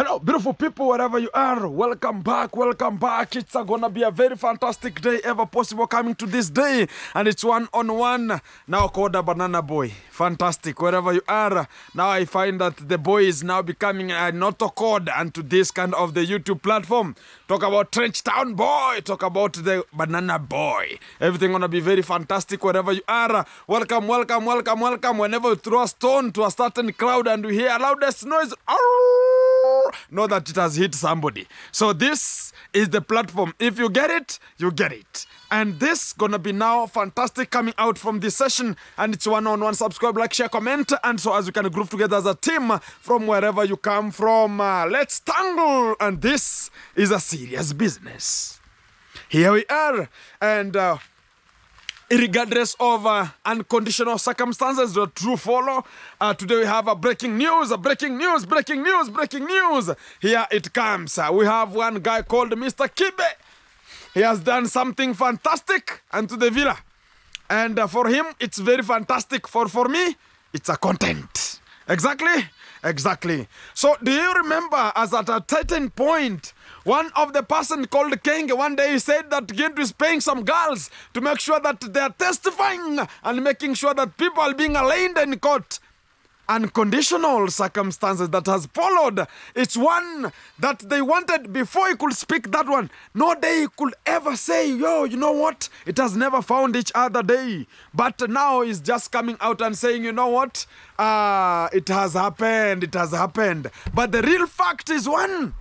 Hello, beautiful people, wherever you are. Welcome back, welcome back. It's gonna be a very fantastic day ever possible coming to this day. And it's one-on-one. Now called a banana boy. Fantastic, wherever you are. Now I find that the boy is now becoming an auto-code onto this kind of the YouTube platform. Talk about Trench Town boy. Talk about the banana boy. Everything gonna be very fantastic wherever you are. Welcome, welcome, welcome, welcome. Whenever you throw a stone to a certain crowd and you hear loudest noise, know that it has hit somebody. So this is the platform. If you get it, you get it. And this gonna be now fantastic coming out from this session. And it's one-on-one. Subscribe, like, share, comment. And so as we can group together as a team from wherever you come from. Let's tangle. And this is a serious business. Here we are. And regardless of unconditional circumstances, the true follow. Today we have a breaking news, breaking news. Here it comes. We have one guy called Mr. Kibe. He has done something fantastic unto the villa. And for him, it's very fantastic. For me, it's a content. Exactly. So do you remember as at a certain point, one of the person called Kenge, one day he said that Gintu is paying some girls to make sure that they are testifying and making sure that people are being arraigned in court. Unconditional circumstances that has followed. It's one that they wanted before he could speak that one. No day he could ever say, yo, you know what? It has never found each other day. But now he's just coming out and saying, you know what? It has happened. But the real fact is one.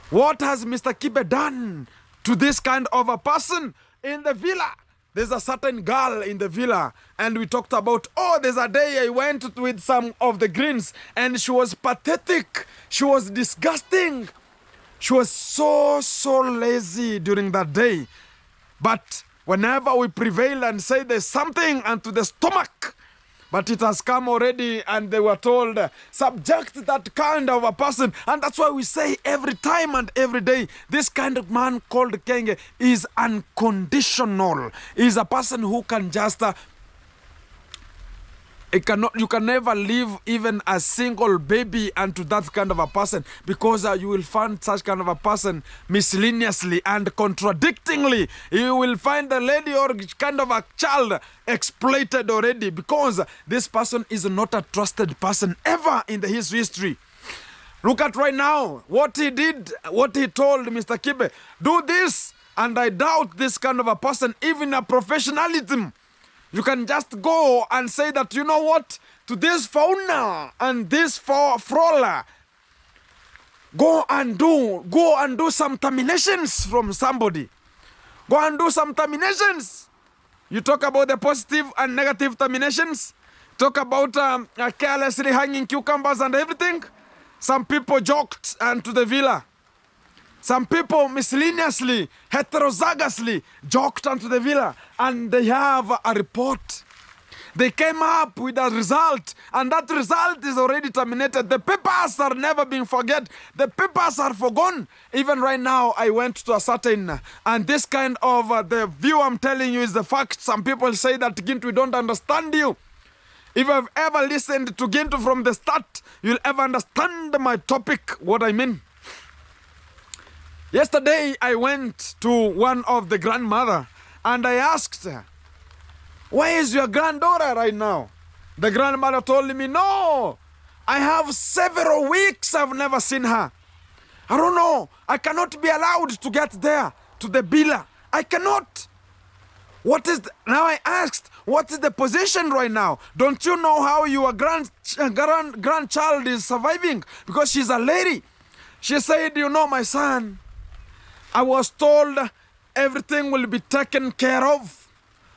What has Mr. Kibe done to this kind of a person in the villa? There's a certain girl in the villa, and we talked about, there's a day I went with some of the greens, and she was pathetic. She was disgusting. She was so lazy during that day. But whenever we prevail and say there's something unto the stomach, but it has come already, and they were told, subject that kind of a person. And that's why we say every time and every day, this kind of man called Kenge is unconditional. He's a person who can just... you can never leave even a single baby unto that kind of a person, because you will find such kind of a person miscellaneously and contradictingly. You will find the lady or kind of a child exploited already, because this person is not a trusted person ever in his history. Look at right now what he did, what he told Mr. Kibe, do this, and I doubt this kind of a person, even a professionalism. You can just go and say that, you know what, to this fauna and this frawler, go and do some terminations from somebody. Go and do some terminations. You talk about the positive and negative terminations. Talk about carelessly hanging cucumbers and everything. Some people joked to the villa. Some people miscellaneously, heterozygously joked onto the villa, and they have a report. They came up with a result, and that result is already terminated. The papers are never being forget. The papers are forgone. Even right now, I went to a certain, and this kind of the view I'm telling you is the fact. Some people say that Gintu, we don't understand you. If you've ever listened to Gintu from the start, you'll ever understand my topic, what I mean. Yesterday, I went to one of the grandmother, and I asked her, where is your granddaughter right now? The grandmother told me, no, I have several weeks I've never seen her. I don't know. I cannot be allowed to get there to the villa. I cannot. Now I asked, what is the position right now? Don't you know how your grandchild is surviving? Because she's a lady. She said, you know, my son, I was told everything will be taken care of.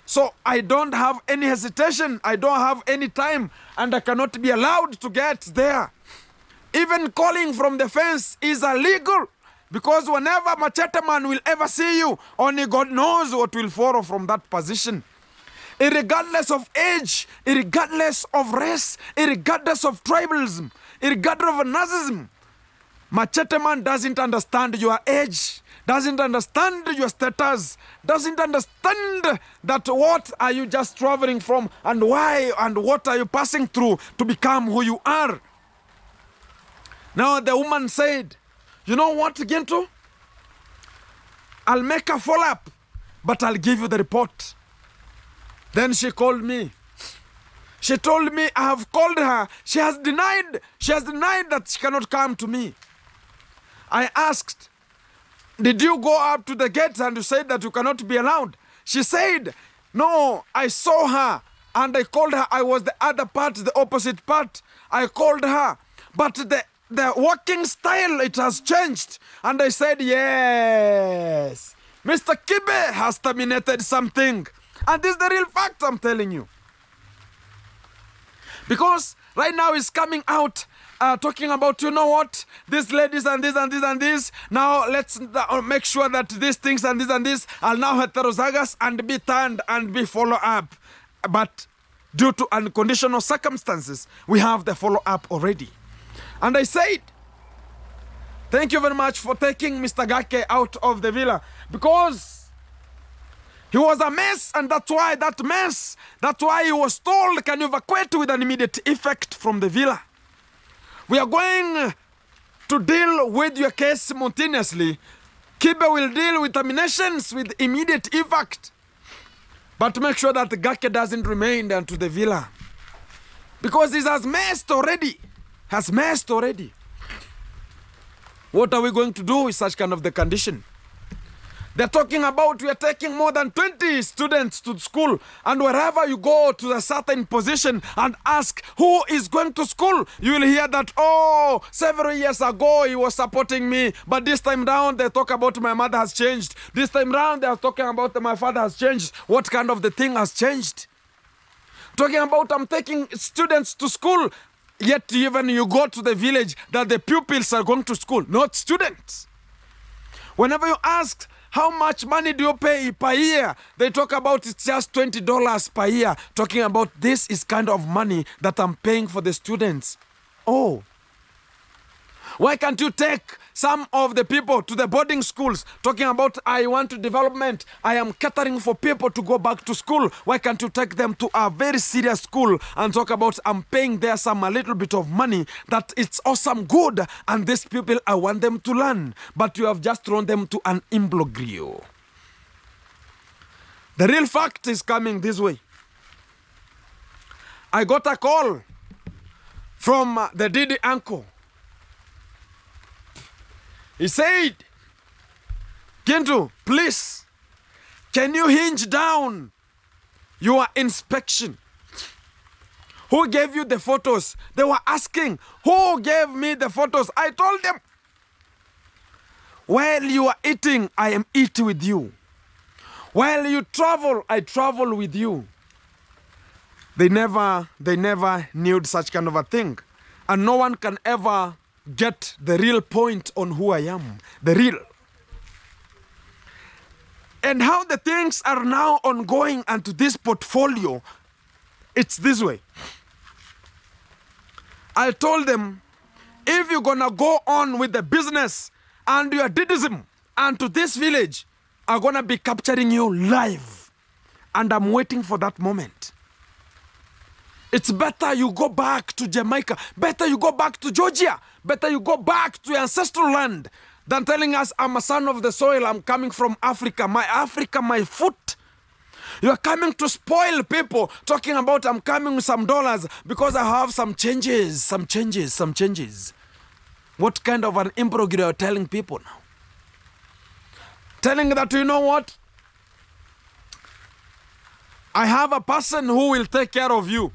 So I don't have any hesitation. I don't have any time. And I cannot be allowed to get there. Even calling from the fence is illegal. Because whenever Machete Man will ever see you, only God knows what will follow from that position. Irregardless of age, irregardless of race, irregardless of tribalism, irregardless of narcissism, Machete Man doesn't understand your age, doesn't understand your status, doesn't understand that what are you just traveling from and why and what are you passing through to become who you are. Now the woman said, You know what, Ginto? I'll make a follow-up, but I'll give you the report. Then she called me. She told me I have called her. She has denied that she cannot come to me. I asked, did you go up to the gate and you said that you cannot be allowed? She said, no, I saw her and I called her. I was the other part, the opposite part. I called her, but the walking style, it has changed. And I said, yes, Mr. Kibe has terminated something. And this is the real fact I'm telling you. Because right now he's coming out talking about, you know what, these ladies and this and this and this. Now let's make sure that these things and this are now heterozygous and be turned and be follow up. But due to unconditional circumstances, we have the follow up already. And I said, thank you very much for taking Mr. Gake out of the villa, because he was a mess, and that's why he was told, can you evacuate with an immediate effect from the villa? We are going to deal with your case simultaneously. Kibe will deal with terminations with immediate effect. But make sure that Gake doesn't remain down to the villa, because he has messed already. What are we going to do with such kind of the condition? They're talking about we are taking more than 20 students to school, and wherever you go to a certain position and ask who is going to school, you will hear that, oh, several years ago he was supporting me, but this time round they talk about my mother has changed. This time round they are talking about my father has changed. What kind of the thing has changed? Talking about I'm taking students to school, yet even you go to the village that the pupils are going to school, not students. Whenever you ask, how much money do you pay per year? They talk about it's just $20 per year. Talking about this is kind of money that I'm paying for the students. Oh. Why can't you take some of the people to the boarding schools? Talking about I want to development. I am catering for people to go back to school. Why can't you take them to a very serious school and talk about I'm paying there a little bit of money that it's awesome good, and these people I want them to learn, but you have just thrown them to an imbroglio. The real fact is coming this way. I got a call from the Didi uncle. He said, Kintu, please, can you hinge down your inspection? Who gave you the photos? They were asking, who gave me the photos? I told them, while you are eating, I am eating with you. While you travel, I travel with you. They never knew such kind of a thing. And no one can ever get the real point on who I am, the real. And how the things are now ongoing into this portfolio, it's this way. I told them, if you're gonna go on with the business and your didism and to this village, I'm gonna be capturing you live. And I'm waiting for that moment. It's better you go back to Jamaica. Better you go back to Georgia. Better you go back to your ancestral land than telling us I'm a son of the soil. I'm coming from Africa, my foot. You're coming to spoil people, talking about I'm coming with some dollars because I have some changes. What kind of an imbroglio are you telling people now? Telling that, you know what? I have a person who will take care of you.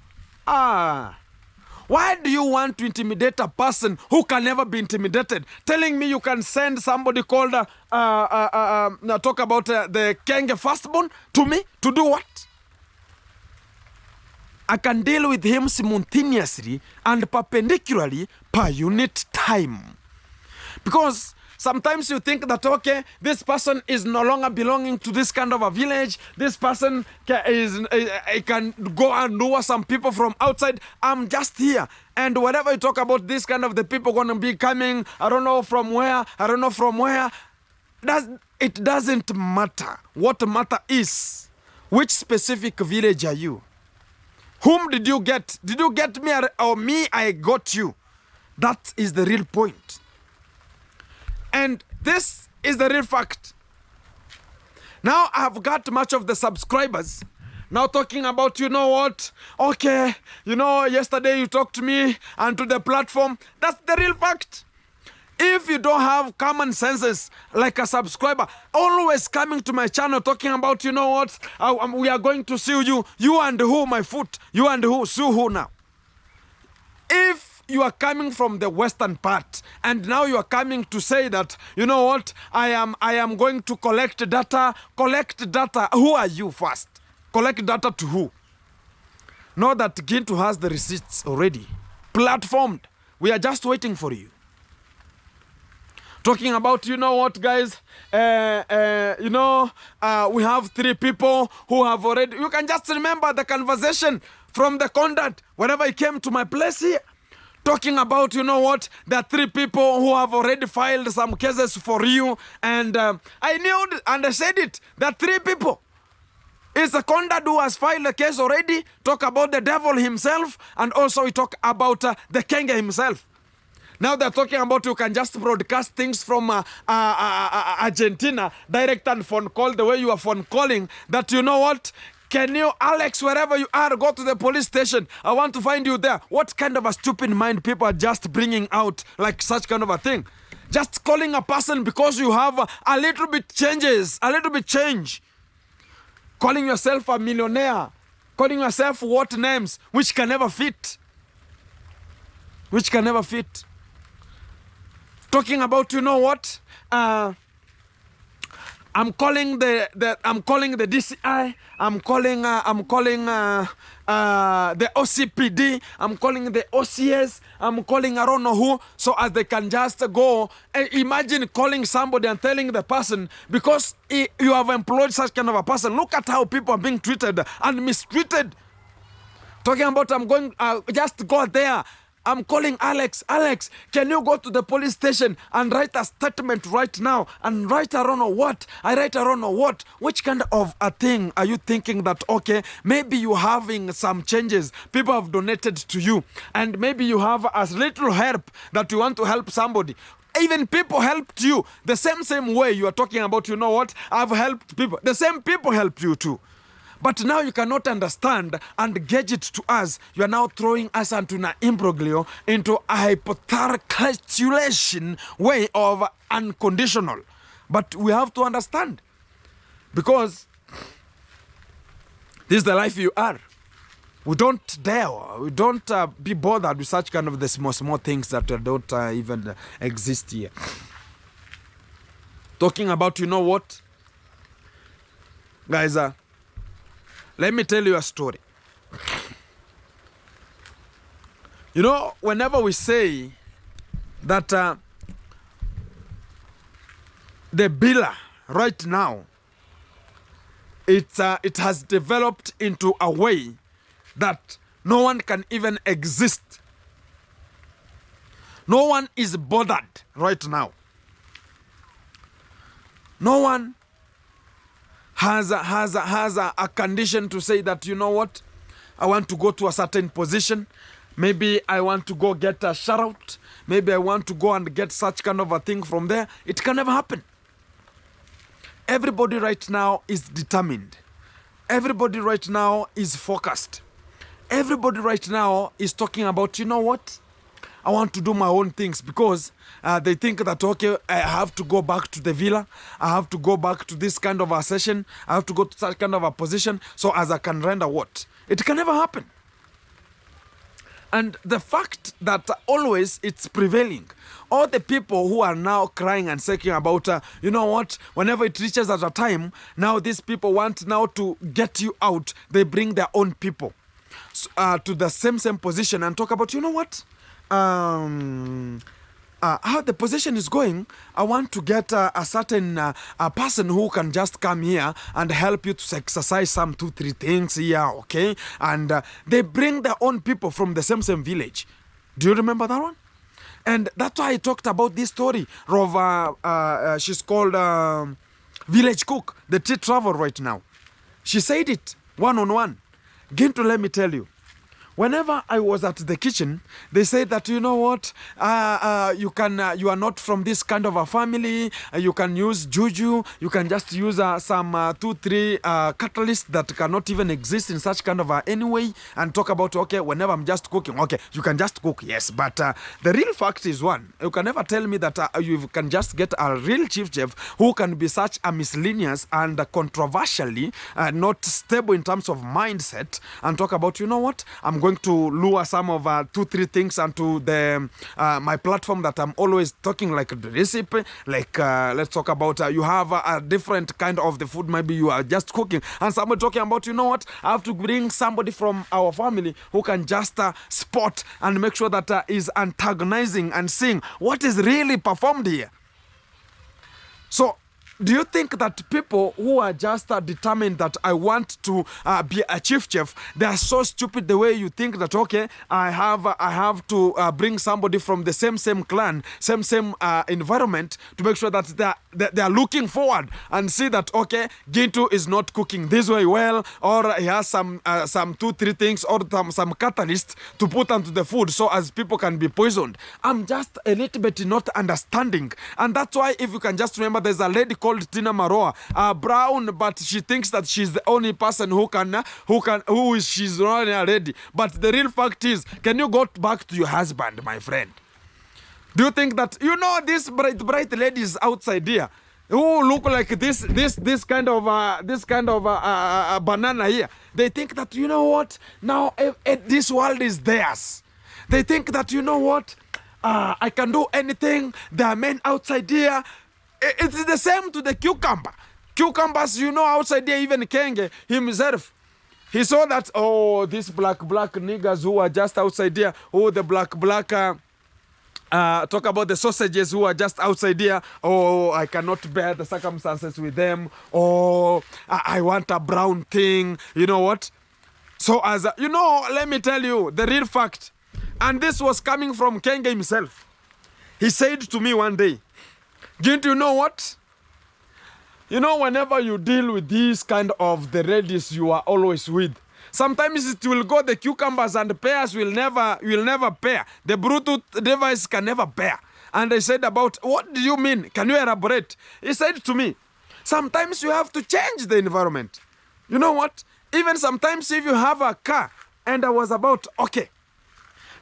Why do you want to intimidate a person who can never be intimidated? Telling me you can send somebody called, talk about the Kenge firstborn to me? To do what? I can deal with him simultaneously and perpendicularly per unit time. Because sometimes you think that, okay, this person is no longer belonging to this kind of a village. This person can go and do some people from outside. I'm just here. And whatever you talk about, this kind of the people going to be coming, I don't know from where. It doesn't matter. What matter is, which specific village are you? Whom did you get? Did you get me or me, I got you? That is the real point. And this is the real fact. Now I've got much of the subscribers now talking about, you know what, okay, you know, yesterday you talked to me and to the platform. That's the real fact. If you don't have common senses like a subscriber, always coming to my channel talking about, you know what, we are going to sue you. You and who, my foot? You and who? Sue who now? If you are coming from the western part and now you are coming to say that, you know what, I am going to collect data. Collect data. Who are you first? Collect data to who? Know that Gintu has the receipts already platformed. We are just waiting for you. Talking about, you know what, guys, you know, we have 3 people who have already, you can just remember the conversation from the conduct whenever he came to my place here. Talking about, you know what, there are 3 people who have already filed some cases for you. And I knew it and I said it. There are 3 people. It's a conduct who has filed a case already. Talk about the devil himself. And also we talk about the Kenge himself. Now they're talking about you can just broadcast things from Argentina, direct and phone call, the way you are phone calling, that you know what? Can you, Alex, wherever you are, go to the police station. I want to find you there. What kind of a stupid mind people are just bringing out like such kind of a thing? Just calling a person because you have a little bit changes, a little bit change. Calling yourself a millionaire. Calling yourself what names? Which can never fit. Which can never fit. Talking about, you know what? I'm calling the DCI. I'm calling the OCPD. I'm calling the OCS. I'm calling I don't know who. So as they can just go. Imagine calling somebody and telling the person, because you have employed such kind of a person. Look at how people are being treated and mistreated. Talking about I'm going, just go there. I'm calling Alex. Alex, can you go to the police station and write a statement right now? And write I don't know what. I write I don't know what. Which kind of a thing are you thinking that, okay, maybe you're having some changes. People have donated to you. And maybe you have as little help that you want to help somebody. Even people helped you. The same way you are talking about, you know what, I've helped people. The same people helped you too. But now you cannot understand and gauge it to us. You are now throwing us into an imbroglio, into a hypothetical way of unconditional. But we have to understand. Because this is the life you are. We don't dare. We don't be bothered with such kind of the small things that don't even exist here. Talking about, you know what? Guys, let me tell you a story. You know, whenever we say that the biller right now, it has developed into a way that no one can even exist. No one is bothered right now. No one has a condition to say that, you know what, I want to go to a certain position. Maybe I want to go get a shout out. Maybe I want to go and get such kind of a thing from there. It can never happen. Everybody right now is determined. Everybody right now is focused. Everybody right now is talking about, you know what, I want to do my own things, because they think that, okay, I have to go back to the villa. I have to go back to this kind of a session. I have to go to such kind of a position so as I can render what? It can never happen. And the fact that always it's prevailing, all the people who are now crying and saying about, you know what, whenever it reaches at a time, now these people want now to get you out. They bring their own people to the same position and talk about, you know what, how the position is going. I want to get a certain a person who can just come here and help you to exercise some 2-3 things here, okay? And they bring their own people from the same village. Do you remember that one? And that's why I talked about this story of, she's called Village Cook, the tea travel right now. She said it one-on-one. Ginto, let me tell you, whenever I was at the kitchen, they said that, you know what, you are not from this kind of a family, you can use juju, you can just use some 2-3 catalysts that cannot even exist in such kind of anyway, and talk about, okay, whenever I'm just cooking, okay, you can just cook, yes, but the real fact is one, you can never tell me that you can just get a real chief chef who can be such a miscellaneous and controversially not stable in terms of mindset, and talk about, you know what, I'm going to lure some of 2-3 things onto the my platform that I'm always talking, like the recipe, like let's talk about you have a different kind of the food, maybe you are just cooking, and somebody talking about, you know what, I have to bring somebody from our family who can just spot and make sure that is antagonizing and seeing what is really performed here. So do you think that people who are just determined that I want to be a chief chef, they are so stupid the way you think that, okay, I have to bring somebody from the same clan, same environment, to make sure that they are looking forward and see that, okay, Gintu is not cooking this way well, or he has some 2-3 things or some catalysts to put onto the food so as people can be poisoned. I'm just a little bit not understanding, and that's why, if you can just remember, there's a lady called Tina Maroa, brown, but she thinks that she's the only person she's not a lady. But the real fact is, can you go back to your husband, my friend? Do you think that, you know, these bright ladies outside here who look like this kind of banana here, they think that, you know what, now this world is theirs. They think that, you know what, I can do anything. There are men outside here. It's the same to the cucumber. Cucumbers, you know, outside there, even Kenge himself, he saw that, oh, these black niggas who are just outside there, oh, the black talk about the sausages who are just outside there, oh, I cannot bear the circumstances with them, oh, I want a brown thing, you know what? So as you know, let me tell you the real fact, and this was coming from Kenge himself. He said to me one day, Gintu, you know what? You know, whenever you deal with these kind of the ladies you are always with, sometimes it will go, the cucumbers and the pears will never pair. The Bluetooth device can never pair. And I said about, what do you mean? Can you elaborate? He said to me, sometimes you have to change the environment. You know what? Even sometimes if you have a car, and I was about, okay,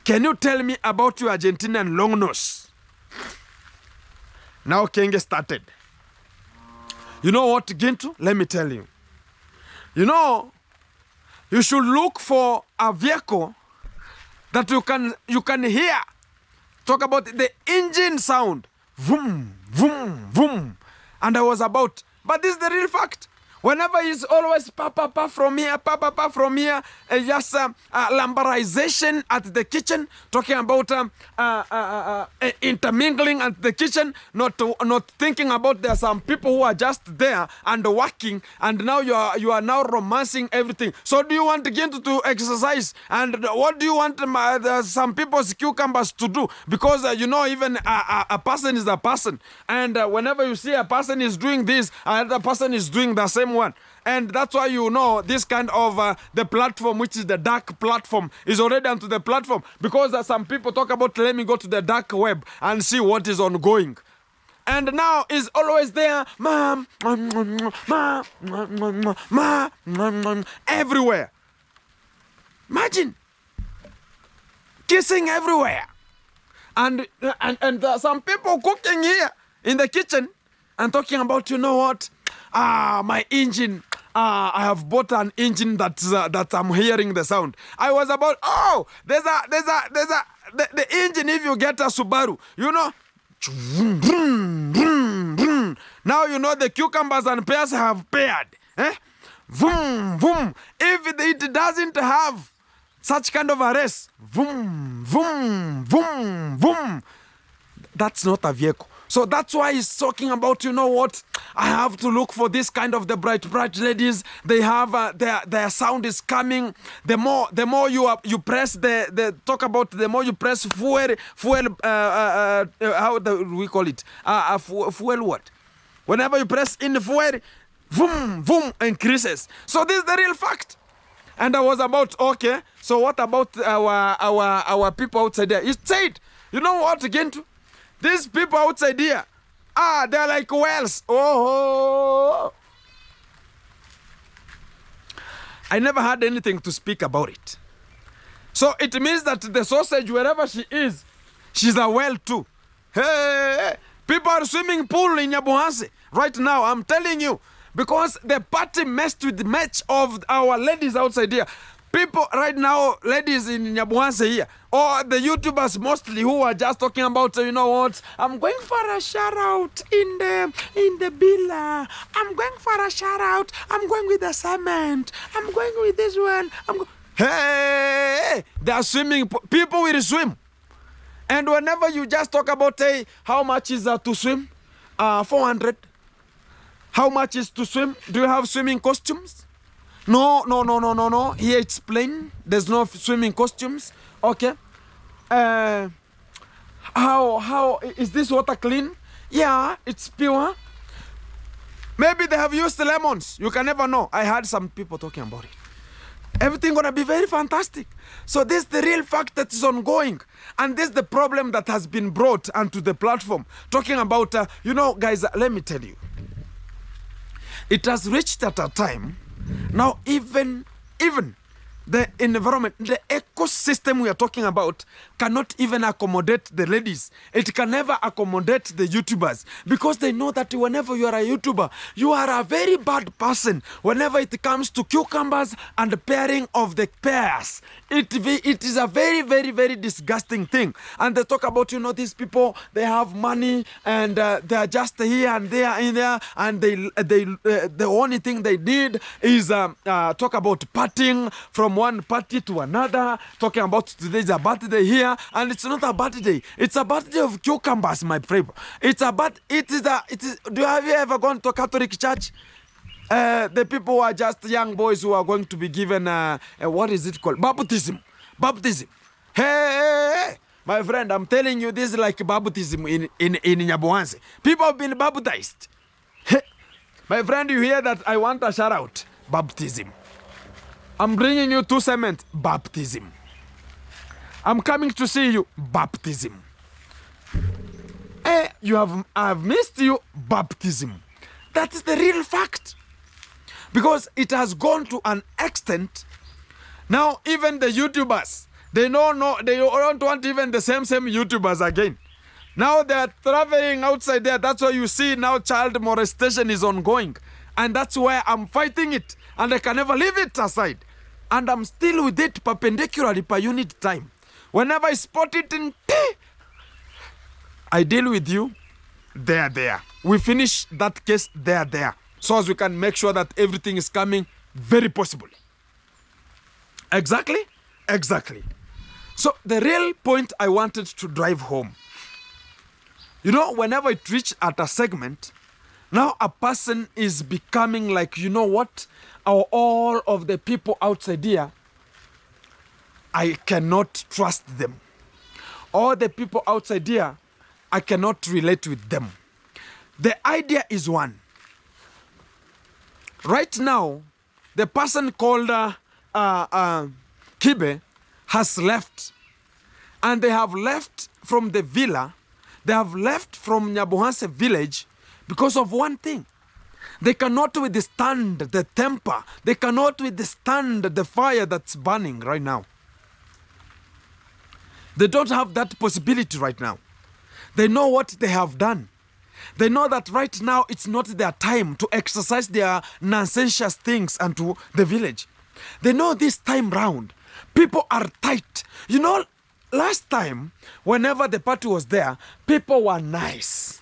can you tell me about your Argentinian long nose? Now Kenge started. You know what, Gintu? Let me tell you. You know, you should look for a vehicle that you can hear. Talk about the engine sound. Vroom, vroom, vroom. And I was about, but this is the real fact. Whenever he's always pa from here, pa from here, just lambarization at the kitchen, talking about intermingling at the kitchen, not thinking about there are some people who are just there and working, and now you are now romancing everything. So do you want to get to exercise? And what do you want some people's cucumbers to do? Because you know, even a person is a person, and whenever you see a person is doing this, another person is doing the same one. And that's why, you know, this kind of the platform, which is the dark platform, is already onto the platform, because some people talk about, let me go to the dark web and see what is ongoing. And now is always there, everywhere. Imagine kissing everywhere, and some people cooking here in the kitchen and talking about, you know what, my engine, I have bought an engine that I'm hearing the sound. I was about, oh, the engine, if you get a Subaru, you know, now you know the cucumbers and pears have paired. Vroom, vroom. If it doesn't have such kind of a race, vroom, vroom, vroom, vroom, that's not a vehicle. So that's why he's talking about, you know what, I have to look for this kind of the bright how they have their sound is coming. The more you press the talk about, the more you press fuel how do we call it, fuel what? Whenever you press in the fuel, boom, boom, increases. So this is the real fact. And I was about, okay, so what about our people outside there? He said, you know what again? These people outside here, they're like whales. Oh, I never had anything to speak about it. So it means that the sausage, wherever she is, she's a whale too. Hey, people are swimming pool in Nyabuhansi right now, I'm telling you. Because the party messed with the match of our ladies outside here. People right now, ladies in Nyabuhansi here, or the YouTubers mostly who are just talking about, you know what, I'm going for a shout out in the Bila. I'm going for a shout out. I'm going with the cement. I'm going with this one. Hey, they are swimming. People will swim. And whenever you just talk about, hey, how much is to swim? 400. How much is to swim? Do you have swimming costumes? No. Here it's plain. There's no swimming costumes. Okay. How is this water clean? Yeah, it's pure. Maybe they have used lemons. You can never know. I heard some people talking about it. Everything gonna be very fantastic. So this is the real fact that is ongoing. And this is the problem that has been brought onto the platform. Talking about, you know, guys, let me tell you. It has reached at a time, now even the environment, the ecosystem we are talking about cannot even accommodate the ladies. It can never accommodate the YouTubers because they know that whenever you are a YouTuber, you are a very bad person whenever it comes to cucumbers and the pairing of the pairs. It is a very, very, very disgusting thing. And they talk about, you know, these people, they have money and they are just here and there in there, and the only thing they need is talk about partying from one party to another, talking about today's a birthday here, and it's not a birthday. It's a birthday of cucumbers, my friend. Have you ever gone to a Catholic church? The people who are just young boys who are going to be given what is it called? Baptism. Hey, my friend, I'm telling you, this is like baptism in Nyabuhansi. People have been baptized. Hey, my friend, you hear that? I want a shout out. Baptism. I'm bringing you 2 cement. Baptism. I'm coming to see you. Baptism. Hey, I've missed you. Baptism. That is the real fact. Because it has gone to an extent. Now, even the YouTubers, they don't want even the same YouTubers again. Now they're traveling outside there. That's why you see now child molestation is ongoing. And that's why I'm fighting it. And I can never leave it aside. And I'm still with it perpendicularly per unit time. Whenever I spot it in I deal with you, there. We finish that case there. So as we can make sure that everything is coming very possibly. Exactly. So the real point I wanted to drive home. You know, whenever it reaches at a segment, now a person is becoming like, you know what? All of the people outside here, I cannot trust them. All the people outside here, I cannot relate with them. The idea is one. Right now, the person called Kibe has left. And they have left from the villa. They have left from Nyabuhansi village because of one thing. They cannot withstand the temper. They cannot withstand the fire that's burning right now. They don't have that possibility right now. They know what they have done. They know that right now it's not their time to exercise their nonsensical things unto the village. They know this time round, people are tight. You know, last time, whenever the party was there, people were nice.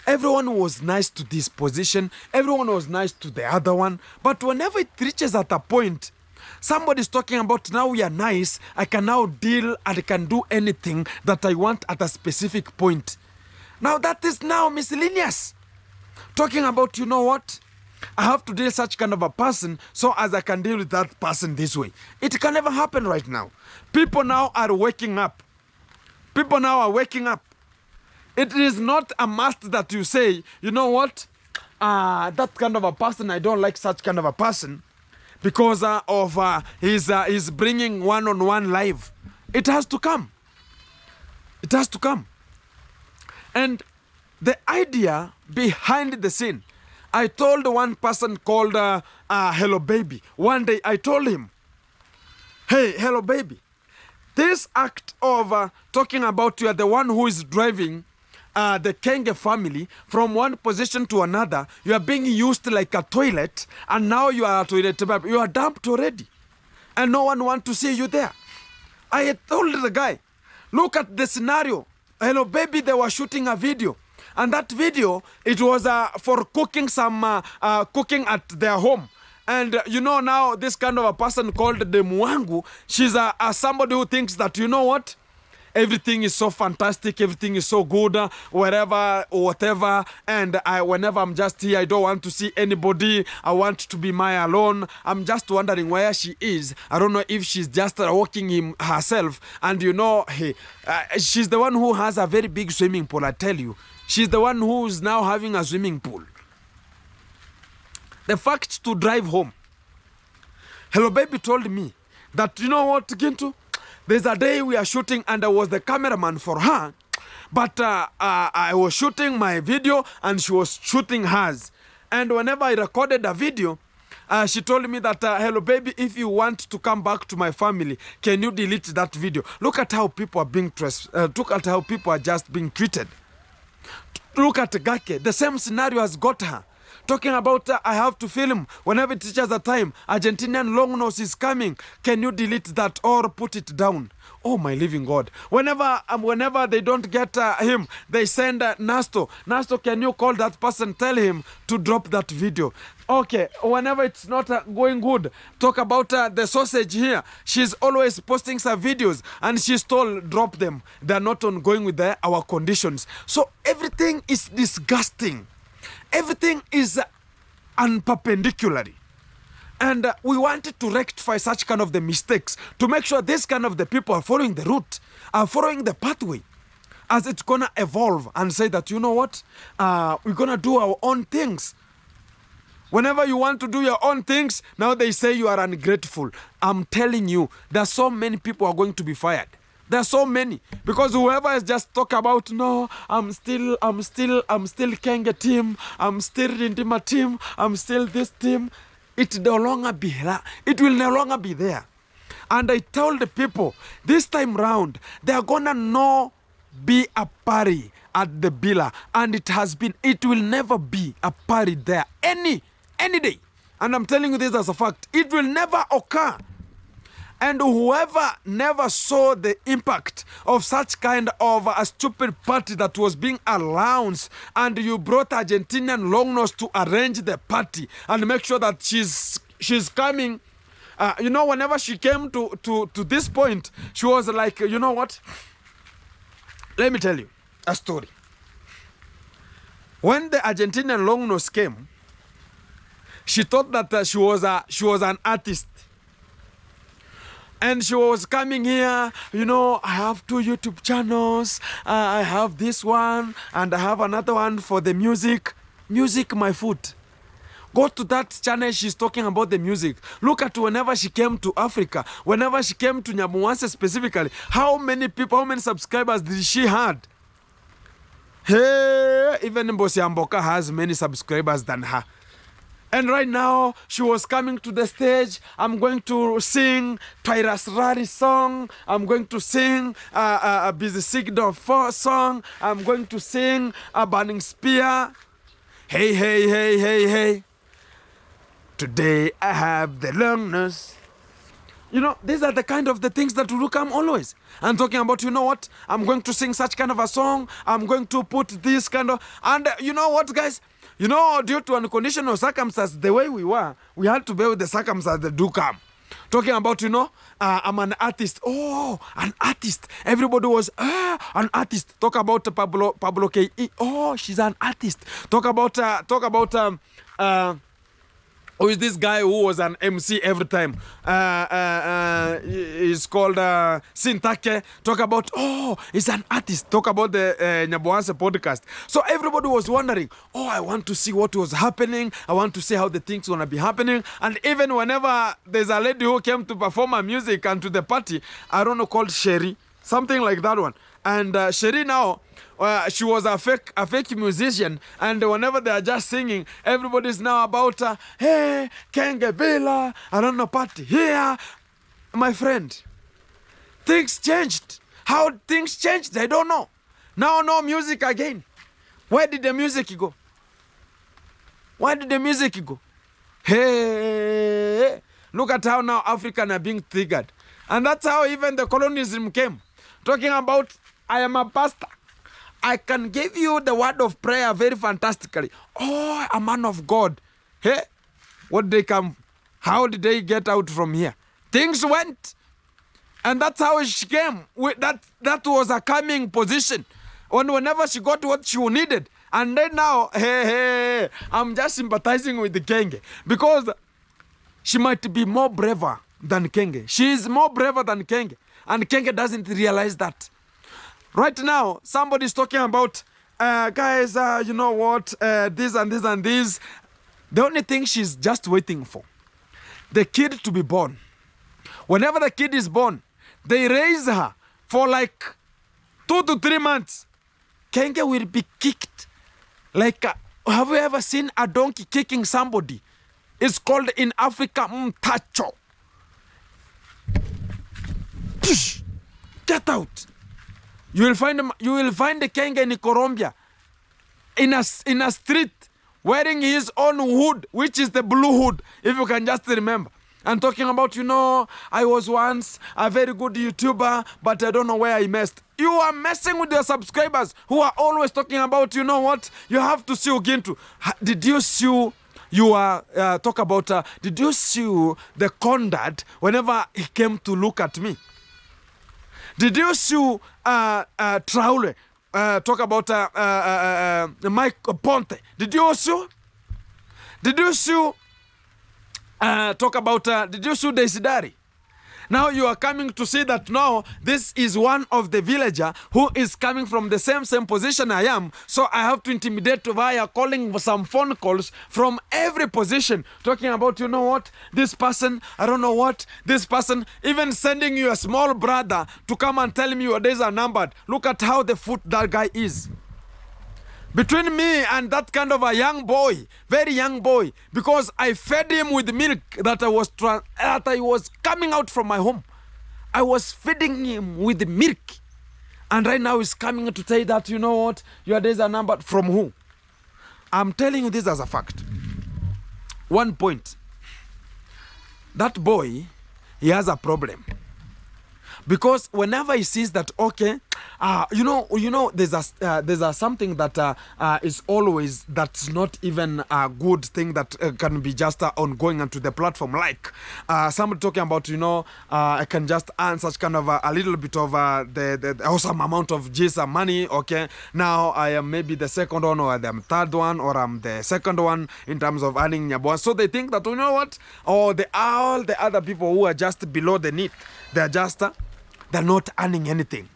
Everyone was nice to this position. Everyone was nice to the other one. But whenever it reaches at a point, somebody's talking about now we are nice, I can now deal and I can do anything that I want at a specific point. Now that is now miscellaneous. Talking about, you know what? I have to deal such kind of a person so as I can deal with that person this way. It can never happen right now. People now are waking up. People now are waking up. It is not a must that you say, you know what? That kind of a person, I don't like such kind of a person. because of his bringing one-on-one live. It has to come. It has to come. And the idea behind the scene, I told one person called Hello Baby. One day I told him, hey, Hello Baby, this act of talking about you are the one who is driving the Kenge family from one position to another, you are being used like a toilet, and now you are a toilet baby. You are dumped already, and no one wants to see you there. I had told the guy, look at the scenario. Hello Baby, they were shooting a video. And that video, it was for cooking cooking at their home. And you know, now this kind of a person called the Mwangu, she's somebody who thinks that, you know what? Everything is so fantastic, everything is so good, wherever or whatever. And whenever I'm just here, I don't want to see anybody. I want to be my alone. I'm just wondering where she is. I don't know if she's just walking in herself. And you know, hey, she's the one who has a very big swimming pool, I tell you. She's the one who's now having a swimming pool. The fact to drive home. Hello Baby told me that, you know what, Gintu? There's a day we are shooting and I was the cameraman for her. But I was shooting my video and she was shooting hers. And whenever I recorded a video, she told me that, Hello Baby, if you want to come back to my family, can you delete that video? Look at how people are being look at how people are just being treated. Look at Gake. The same scenario has got her. Talking about, I have to film. Whenever it reaches a time, Argentinian long nose is coming. Can you delete that or put it down? Oh, my living God. Whenever they don't get him, they send Nasto. Nasto, can you call that person, tell him to drop that video? Okay, whenever it's not going good, talk about the sausage here. She's always posting some videos and she's told, drop them. They're not on going with our conditions. So everything is disgusting. Everything is unperpendicular. And we wanted to rectify such kind of the mistakes to make sure this kind of the people are following the route, are following the pathway as it's going to evolve and say that, you know what, we're going to do our own things. Whenever you want to do your own things, now they say you are ungrateful. I'm telling you, there are so many people who are going to be fired. There are so many, because whoever has just talk about, no, I'm still Kenge team, I'm still Rindima team, I'm still this team, it no longer be there. It will no longer be there. And I told the people, this time round, they are gonna be a party at the Bila, and it will never be a party there any day. And I'm telling you this as a fact, it will never occur. And whoever never saw the impact of such kind of a stupid party that was being announced, and you brought Argentinian long nose to arrange the party and make sure that she's coming. You know, whenever she came to this point, she was like, you know what? Let me tell you a story. When the Argentinian long nose came, she thought that she was an artist. And she was coming here, you know, I have 2 YouTube channels, I have this one, and I have another one for the music. Music, my foot. Go to that channel, she's talking about the music. Look at whenever she came to Africa, whenever she came to Nyamuwanse specifically, how many people, how many subscribers did she had? Hey, even Mbosi Amboka has many subscribers than her. And right now, she was coming to the stage. I'm going to sing Tyrus Rari's song. I'm going to sing a Busy Signal 4 song. I'm going to sing a Burning Spear. Hey, hey, hey, hey, hey. Today I have the longness. You know, these are the kind of the things that will come always. I'm talking about, you know what? I'm going to sing such kind of a song. I'm going to put this kind of... And you know what, guys? You know, due to unconditional circumstances, the way we were, we had to bear with the circumstances that do come. Talking about, you know, I'm an artist. Oh, an artist. Everybody was, an artist. Talk about Pablo K.E. Oh, she's an artist. Talk about who is this guy who was an MC every time? He's called Sintake. Talk about, he's an artist. Talk about the Nyaboanse podcast. So everybody was wondering, I want to see what was happening. I want to see how the things going to be happening. And even whenever there's a lady who came to perform her music and to the party, I don't know, called Sherry, something like that one. And Sherry now, she was a fake musician, and whenever they are just singing, everybody's now about, hey, Kenge Bila, I don't know, party here. My friend, things changed. How things changed, I don't know. Now no music again. Where did the music go? Where did the music go? Hey, look at how now Africans are being triggered. And that's how even the colonialism came. Talking about, I am a pastor. I can give you the word of prayer very fantastically. Oh, a man of God. Hey, what did they come? How did they get out from here? Things went. And that's how she came. That was a coming position. Whenever she got what she needed. And then now, hey, I'm just sympathizing with the Kenge. Because she might be more braver than Kenge. She is more braver than Kenge. And Kenge doesn't realize that. Right now, somebody's talking about, guys, you know what, this and this and this. The only thing she's just waiting for, the kid to be born. Whenever the kid is born, they raise her for like 2 to 3 months. Kenge will be kicked. Like, have you ever seen a donkey kicking somebody? It's called in Africa, mtacho. Get out. You will find the Kenge in Colombia in a street wearing his own hood, which is the blue hood, if you can just remember. And talking about, I was once a very good YouTuber, but I don't know where I messed. You are messing with your subscribers who are always talking about, you know what, you have to sue Gintu. Did you sue? Did you sue the conduct whenever he came to look at me? Did you sue Traule? Talk about Mike Ponte. Did you sue? Did you sue? Did you sue Desidari? Now you are coming to see that now this is one of the villager who is coming from the same position I am. So I have to intimidate via calling some phone calls from every position. Talking about, you know what, this person, I don't know what, this person, even sending you a small brother to come and tell me your days are numbered. Look at how the foot that guy is. Between me and that kind of a young boy, very young boy, because I fed him with milk that I was coming out from my home. I was feeding him with milk. And right now he's coming to say that, you know what, your days are numbered. From who? I'm telling you this as a fact. One point. That boy, he has a problem. Because whenever he sees that, okay, there's a something that is always, that's not even a good thing that can be just ongoing onto the platform. Like somebody talking about, I can just earn such kind of a little bit of the awesome amount of GSA money. Okay, now I am maybe the second one, or I'm third one, or I'm the second one in terms of earning Nyaboa. So they think that, you know what, all the other people who are just below the need, they're not earning anything.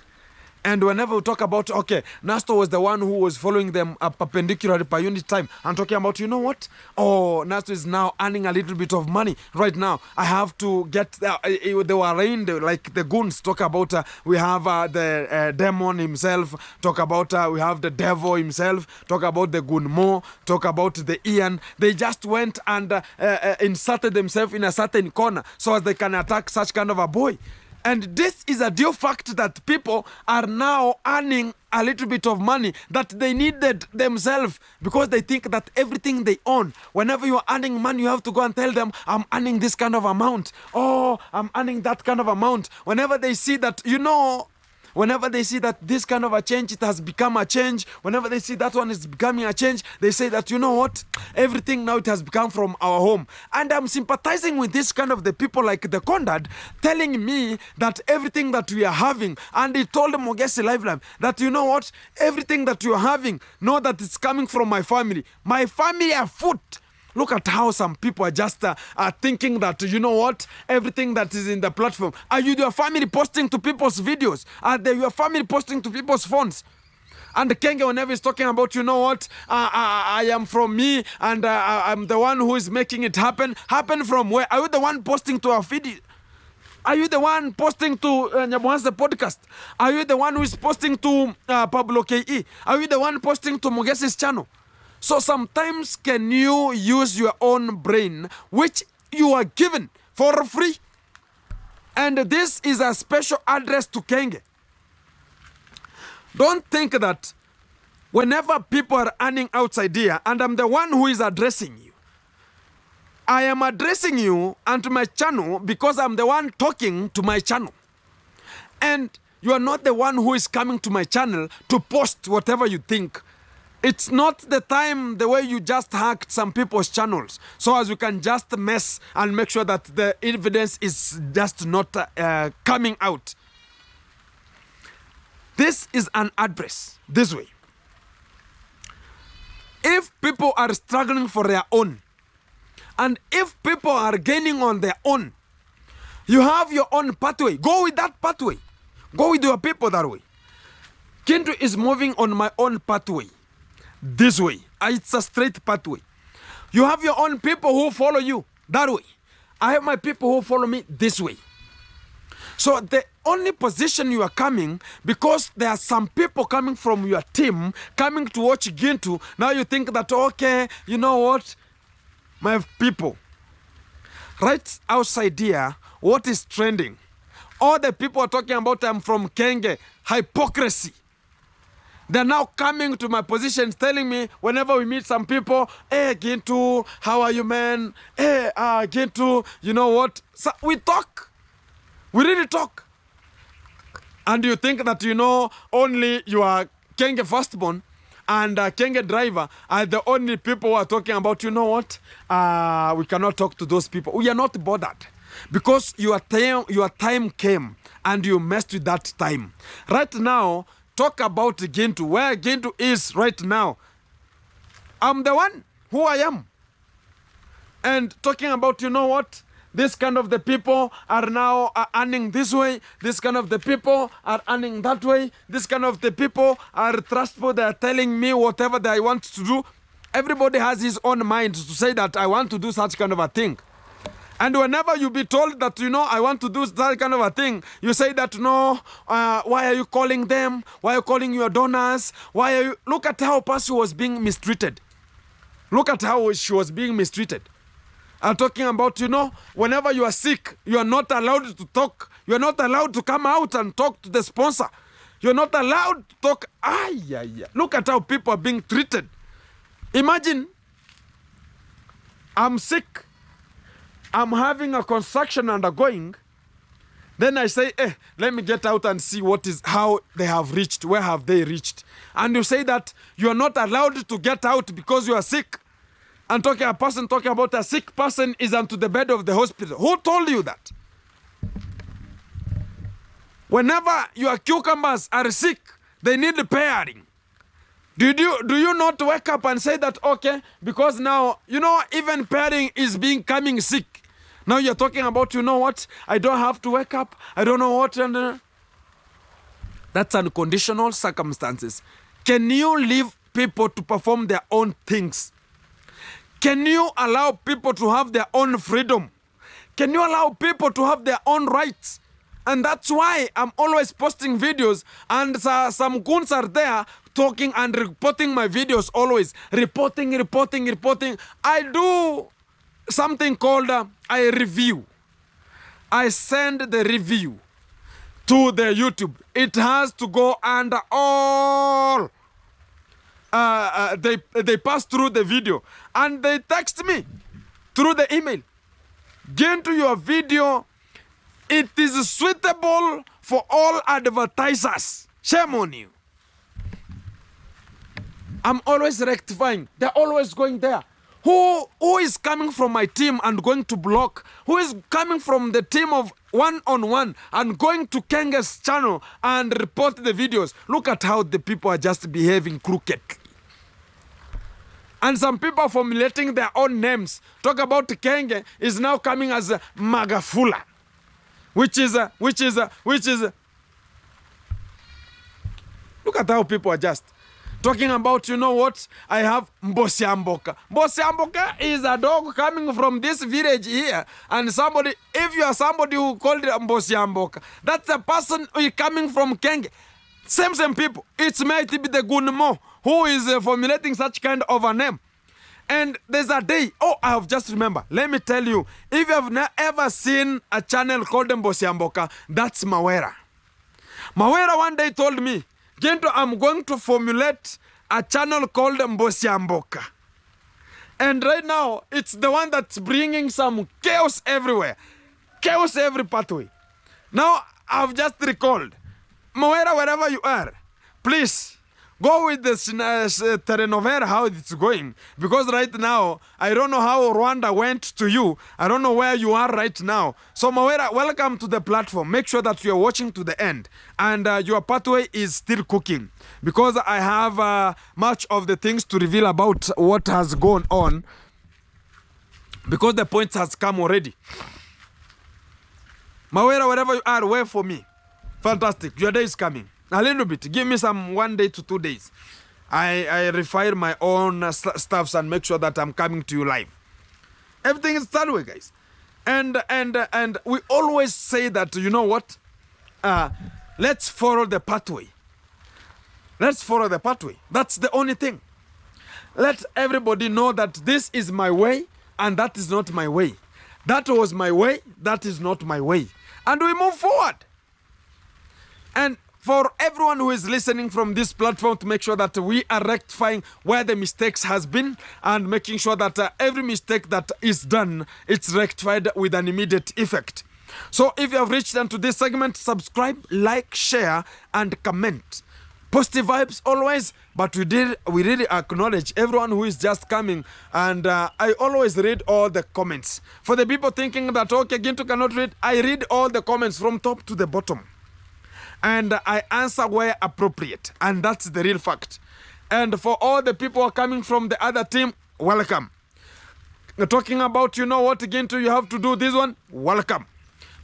And whenever we talk about, okay, Nasto was the one who was following them perpendicularly per unit time. I'm talking about, you know what? Oh, Nasto is now earning a little bit of money right now. I have to get, they were arraigned like the goons. Talk about, we have the demon himself. Talk about, we have the devil himself. Talk about the Gunmo. Talk about the Ian. They just went and inserted themselves in a certain corner so as they can attack such kind of a boy. And this is a due fact that people are now earning a little bit of money that they needed themselves, because they think that everything they own, whenever you are earning money, you have to go and tell them, I'm earning this kind of amount. Oh, I'm earning that kind of amount. Whenever they see that, whenever they see that this kind of a change, it has become a change. Whenever they see that one is becoming a change, they say that, you know what, everything now it has become from our home. And I'm sympathizing with this kind of the people like the Condad telling me that everything that we are having, and he told Mogesi Live that, you know what, everything that you are having, know that it's coming from my family. My family are foot. Look at how some people are just thinking that, you know what, everything that is in the platform. Are you your family posting to people's videos? Are they your family posting to people's phones? And Kenge, whenever he's talking about, you know what, I am from me and I'm the one who is making it happen. Happen from where? Are you the one posting to our feed? Are you the one posting to Nyamuhan's the podcast? Are you the one who is posting to Pablo K.E.? Are you the one posting to Mugese's channel? So sometimes can you use your own brain, which you are given for free? And this is a special address to Kenge. Don't think that whenever people are earning outside here, and I'm the one who is addressing you, I am addressing you and to my channel because I'm the one talking to my channel. And you are not the one who is coming to my channel to post whatever you think. It's not the time the way you just hacked some people's channels so as you can just mess and make sure that the evidence is just not coming out. This is an address this way. If people are struggling for their own, and if people are gaining on their own, you have your own pathway. Go with that pathway. Go with your people that way. Kintu is moving on my own pathway. This way. It's a straight pathway. You have your own people who follow you that way. I have my people who follow me this way. So the only position you are coming, because there are some people coming from your team, coming to watch Gintu, now you think that, okay, you know what, my people, right outside here, what is trending? All the people are talking about I'm from Kenge, hypocrisy. They're now coming to my positions telling me whenever we meet some people, hey, Gintu, how are you, man? Hey, Gintu, you know what? So we talk. We really talk. And you think that, you know, only you are Kenge firstborn and Kenge driver are the only people who are talking about, you know what? We cannot talk to those people. We are not bothered. Because your time came and you messed with that time. Right now, talk about Gintu, where Gintu is right now. I'm the one who I am. And talking about, you know what? This kind of the people are now earning this way. This kind of the people are earning that way. This kind of the people are trustful. They are telling me whatever they want to do. Everybody has his own mind to say that I want to do such kind of a thing. And whenever you be told that, you know, I want to do that kind of a thing, you say that, no, why are you calling them? Why are you calling your donors? Why are you... Look at how Percy was being mistreated. Look at how she was being mistreated. I'm talking about, you know, whenever you are sick, you are not allowed to talk. You are not allowed to come out and talk to the sponsor. You're not allowed to talk. Look at how people are being treated. Imagine, I'm sick. I'm having a construction undergoing. Then I say, let me get out and see how they have reached. Where have they reached? And you say that you are not allowed to get out because you are sick. And a person talking about a sick person is onto the bed of the hospital. Who told you that? Whenever your cucumbers are sick, they need pairing. Do you not wake up and say that, okay, because now, you know, even pairing is becoming sick. Now you're talking about, you know what, I don't have to wake up. I don't know what. That's unconditional circumstances. Can you leave people to perform their own things? Can you allow people to have their own freedom? Can you allow people to have their own rights? And that's why I'm always posting videos and some goons are there talking and reporting my videos always. Reporting. I do something called I review. I send the review to the YouTube. It has to go under all. They pass through the video and they text me through the email. Get into your video. It is suitable for all advertisers. Shame on you. I'm always rectifying. They're always going there. Who is coming from my team and going to block? Who is coming from the team of one-on-one and going to Kenge's channel and report the videos? Look at how the people are just behaving crookedly. And some people are formulating their own names. Talk about Kenge is now coming as Magafula, which is, look at how people are just talking about, you know what, I have Mbosiamboka. Mbosiamboka is a dog coming from this village here. And somebody, if you are somebody who called it Mbosiamboka, that's a person who is coming from Kenge. Same people. It might be the Gunmo who is formulating such kind of a name. And there's a day, oh, I have just remembered. Let me tell you, if you have ever seen a channel called Mbosiamboka, that's Mawera. Mawera one day told me, Gento, I'm going to formulate a channel called Mbosiamboka. And right now, it's the one that's bringing some chaos everywhere. Chaos every pathway. Now, I've just recalled, Mawera, wherever you are, please, go with this telenovela, how it's going. Because right now, I don't know how Rwanda went to you. I don't know where you are right now. So Mawera, welcome to the platform. Make sure that you are watching to the end. And your pathway is still cooking. Because I have much of the things to reveal about what has gone on. Because the point has come already. Mawera, wherever you are, wait for me. Fantastic. Your day is coming. A little bit. Give me some 1 day to 2 days. I refine my own stuffs and make sure that I'm coming to you live. Everything is that way, guys. And we always say that, you know what? Let's follow the pathway. Let's follow the pathway. That's the only thing. Let everybody know that this is my way and that is not my way. That was my way. That is not my way. And we move forward. And for everyone who is listening from this platform, to make sure that we are rectifying where the mistakes has been and making sure that every mistake that is done, it's rectified with an immediate effect. So if you have reached into this segment, subscribe, like, share, and comment. Positive vibes always, but we really acknowledge everyone who is just coming, and I always read all the comments. For the people thinking that, okay, Ginto cannot read, I read all the comments from top to the bottom. And I answer where appropriate. And that's the real fact. And for all the people who are coming from the other team, welcome. Talking about, you know what, again, you have to do this one, welcome.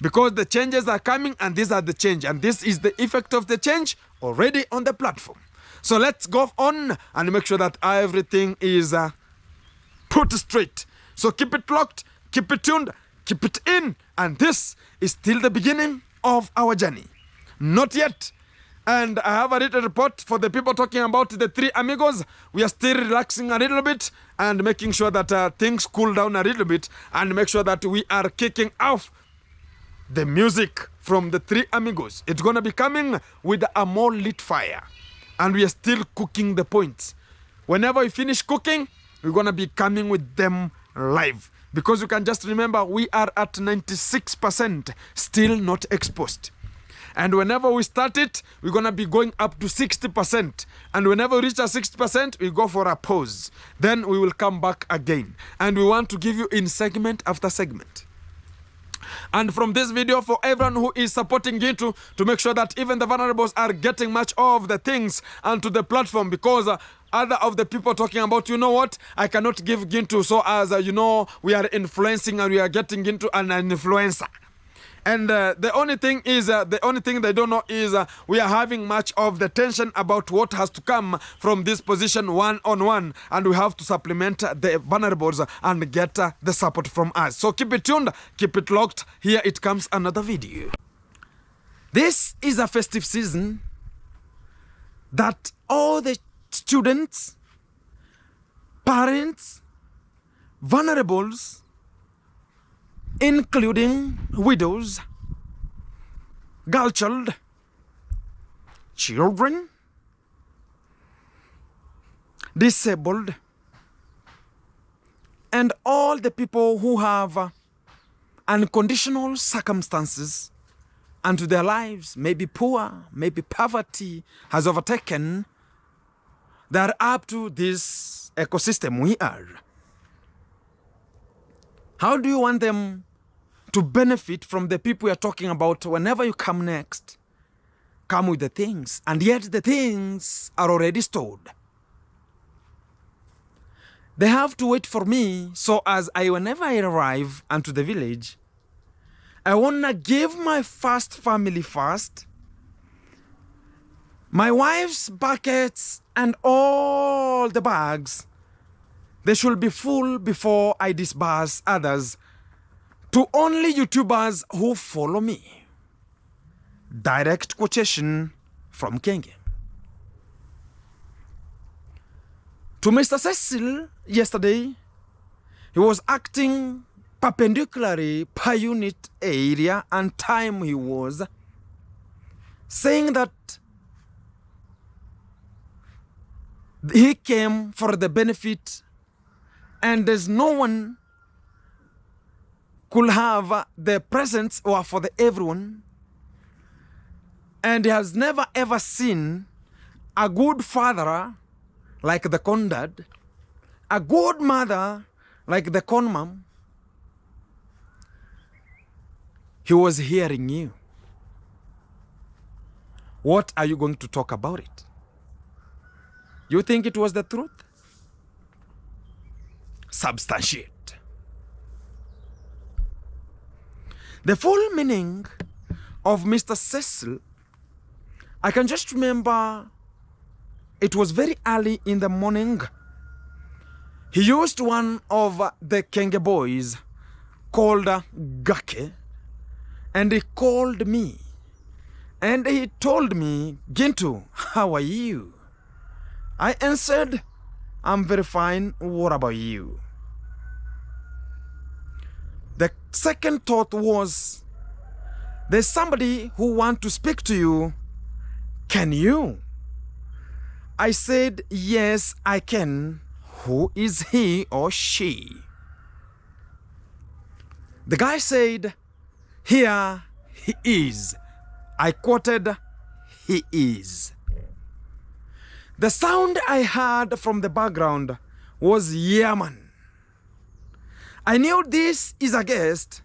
Because the changes are coming and these are the change. And this is the effect of the change already on the platform. So let's go on and make sure that everything is put straight. So keep it locked, keep it tuned, keep it in. And this is still the beginning of our journey. Not yet. And I have a little report for the people talking about the three amigos. We are still relaxing a little bit and making sure that things cool down a little bit and make sure that we are kicking off the music from the three amigos. It's going to be coming with a more lit fire. And we are still cooking the points. Whenever we finish cooking, we're going to be coming with them live. Because you can just remember, we are at 96% still not exposed. And whenever we start it, we're going to be going up to 60%. And whenever we reach a 60%, we go for a pause. Then we will come back again. And we want to give you in segment after segment. And from this video, for everyone who is supporting Gintu, to make sure that even the vulnerables are getting much of the things onto the platform, because other of the people talking about, you know what, I cannot give Gintu, so as you know, we are influencing and we are getting into an influencer. And the only thing they don't know is we are having much of the tension about what has to come from this position one-on-one. And we have to supplement the vulnerables and get the support from us. So keep it tuned, keep it locked. Here it comes another video. This is a festive season that all the students, parents, vulnerables, including widows, girl child, children, disabled, and all the people who have unconditional circumstances unto their lives, maybe poor, maybe poverty has overtaken, they are up to this ecosystem we are. How do you want them to benefit from the people you're talking about? Whenever you come next, come with the things, and yet the things are already stored. They have to wait for me, so as whenever I arrive unto the village, I wanna give my first family first, my wife's buckets and all the bags, they should be full before I disburse others to only YouTubers who follow me. Direct quotation from Kenge. To Mr. Cecil yesterday, he was acting perpendicularly per unit area and time he was, saying that he came for the benefit and there's no one could have the presents or for the everyone, and he has never ever seen a good father like the con dad, a good mother like the con mom. He was hearing you. What are you going to talk about it? You think it was the truth? Substantiate. The full meaning of Mr. Cecil, I can just remember it was very early in the morning. He used one of the Kenge boys called Gake, and he called me and he told me, Gintu, how are you? I answered, I'm very fine. What about you? The second thought was, there's somebody who wants to speak to you. Can you? I said, yes, I can. Who is he or she? The guy said, here he is. I quoted, he is. The sound I heard from the background was Yaman. I knew this is a guest.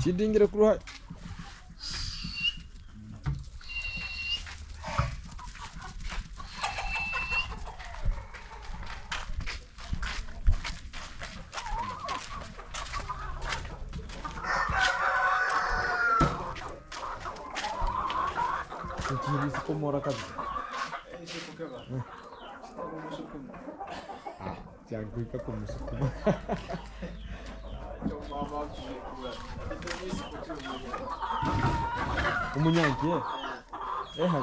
Chidingira kuru. Kiri como ora kazi. Ah, jangan kuika kumusukuma. Umunyanki hai.